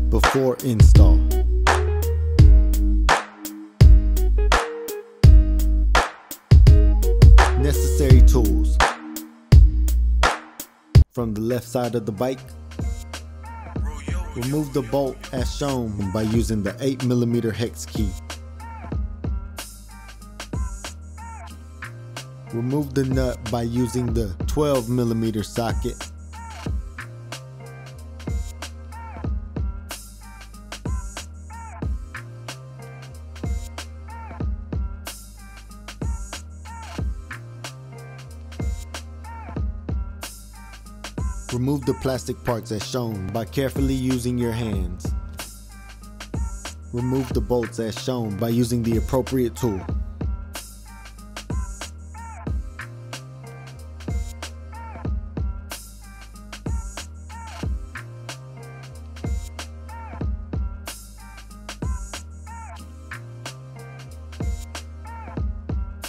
before install. Necessary tools. From the left side of the bike, remove the bolt as shown by using the 8mm hex key. Remove the nut by using the 12mm socket. Remove the plastic parts as shown by carefully using your hands. Remove the bolts as shown by using the appropriate tool.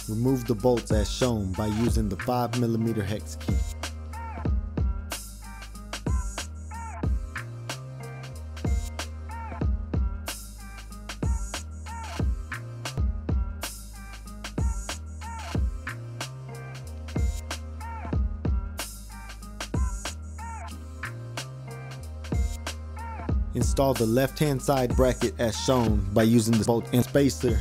Remove the bolts as shown by using the 5mm hex key. Install the left-hand side bracket as shown by using the bolt and spacer.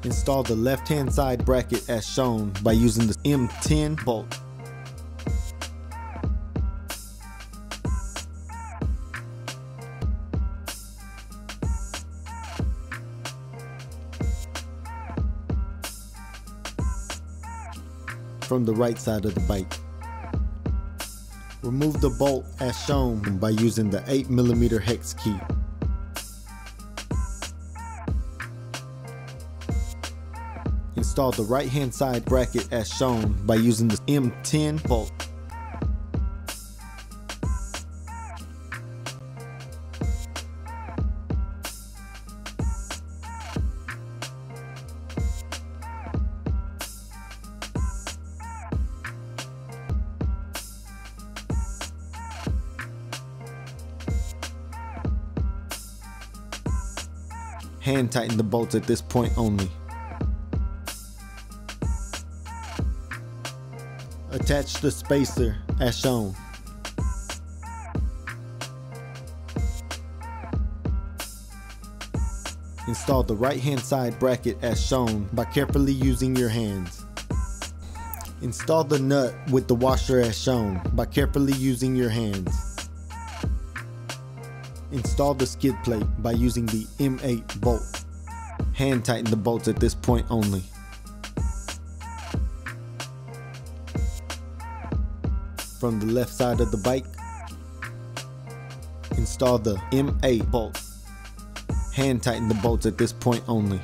Install the left-hand side bracket as shown by using the M10 bolt. From the right side of the bike, remove the bolt as shown by using the 8mm hex key. Install the right hand side bracket as shown by using the M10 bolt. Hand tighten the bolts at this point only. Attach the spacer as shown. Install the right hand side bracket as shown by carefully using your hands. Install the nut with the washer as shown by carefully using your hands. Install the skid plate by using the M8 bolt. Hand tighten the bolts at this point only. From the left side of the bike, install the M8 bolt. Hand tighten the bolts at this point only.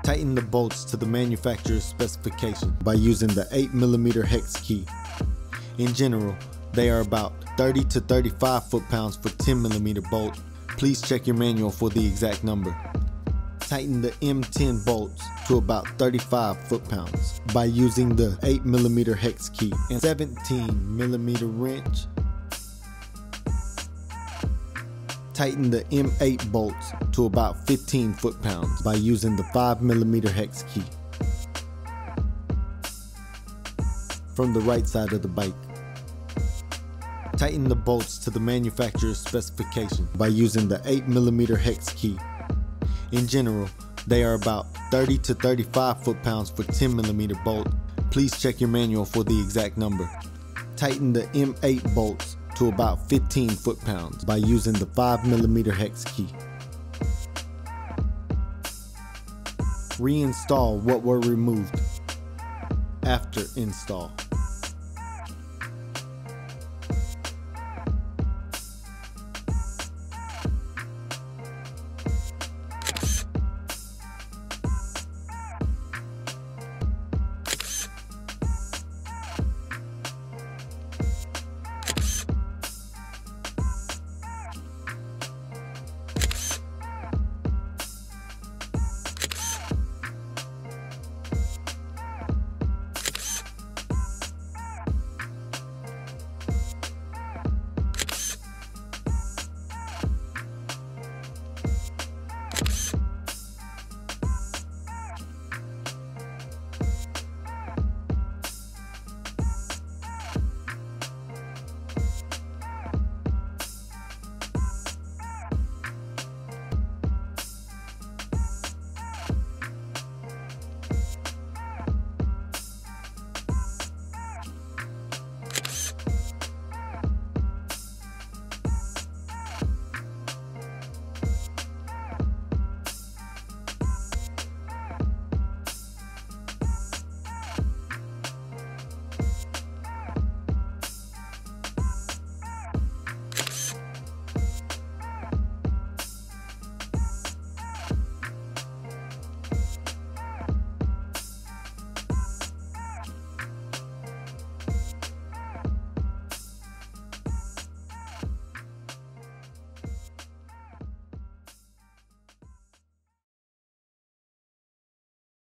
Tighten the bolts to the manufacturer's specification by using the 8mm hex key. In general, they are about 30 to 35 foot-pounds for 10mm bolt. Please check your manual for the exact number. Tighten the M10 bolts to about 35 foot-pounds by using the 8mm hex key and 17mm wrench. Tighten the M8 bolts to about 15 foot-pounds by using the 5mm hex key. From the right side of the bike, tighten the bolts to the manufacturer's specification by using the 8mm hex key. In general, they are about 30 to 35 foot-pounds for 10mm bolt. Please check your manual for the exact number. Tighten the M8 bolts to about 15 foot-pounds by using the 5mm hex key. Reinstall what were removed after install.